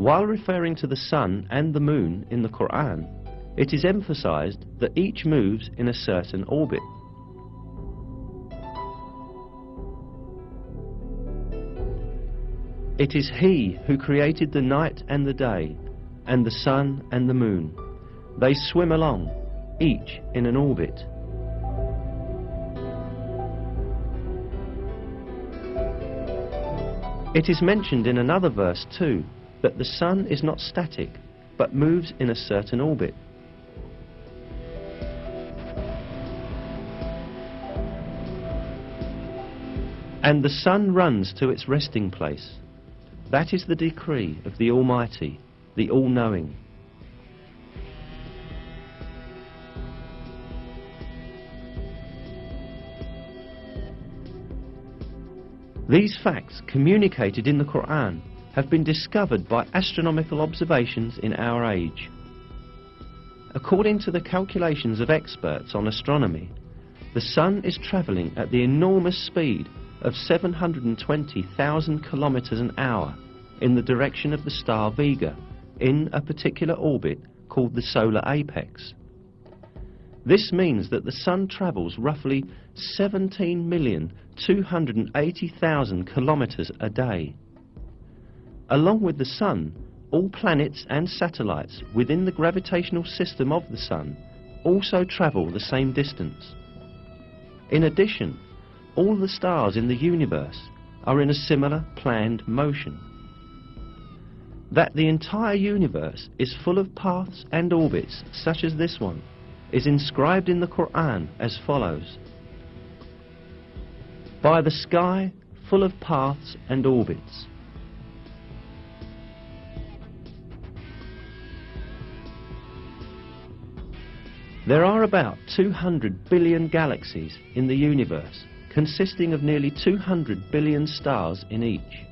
While referring to the sun and the moon in the Quran, it is emphasized that each moves in a certain orbit. It is He who created the night and the day, and the sun and the moon. They swim along, each in an orbit. It is mentioned in another verse too, that the sun is not static, but moves in a certain orbit. And the sun runs to its resting place. That is the decree of the Almighty, the All-Knowing. These facts communicated in the Quran have been discovered by astronomical observations in our age. According to the calculations of experts on astronomy, the sun is travelling at the enormous speed of 720,000 kilometers an hour in the direction of the star Vega in a particular orbit called the solar apex. This means that the sun travels roughly 17,280,000 kilometers a day. Along with the sun, all planets and satellites within the gravitational system of the sun also travel the same distance. In addition, all the stars in the universe are in a similar planned motion. That the entire universe is full of paths and orbits such as this one is inscribed in the Quran as follows: by the sky full of paths and orbits. There are about 200 billion galaxies in the universe, consisting of nearly 200 billion stars in each.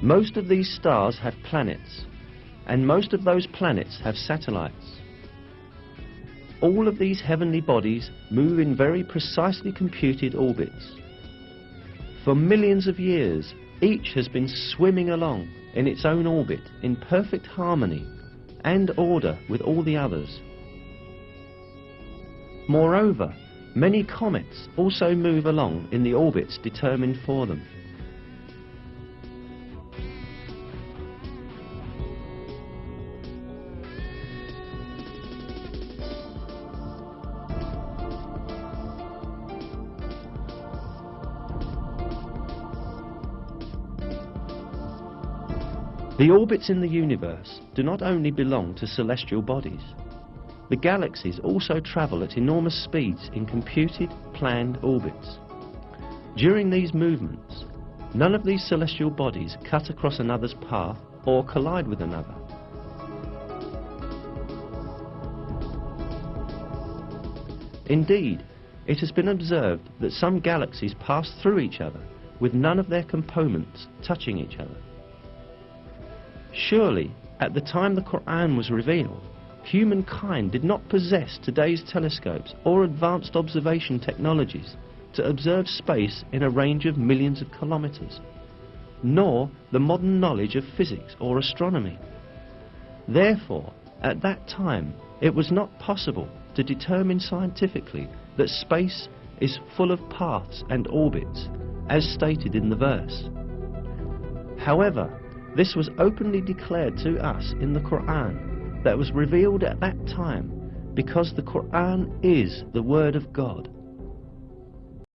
Most of these stars have planets, and most of those planets have satellites. All of these heavenly bodies move in very precisely computed orbits. For millions of years, each has been swimming along in its own orbit in perfect harmony and order with all the others. Moreover, many comets also move along in the orbits determined for them. The orbits in the universe do not only belong to celestial bodies. The galaxies also travel at enormous speeds in computed, planned orbits. During these movements, none of these celestial bodies cut across another's path or collide with another. Indeed, it has been observed that some galaxies pass through each other with none of their components touching each other. Surely, at the time the Quran was revealed, humankind did not possess today's telescopes or advanced observation technologies to observe space in a range of millions of kilometers, nor the modern knowledge of physics or astronomy. Therefore, at that time, it was not possible to determine scientifically that space is full of paths and orbits, as stated in the verse. However, this was openly declared to us in the Quran that was revealed at that time, because the Quran is the Word of God.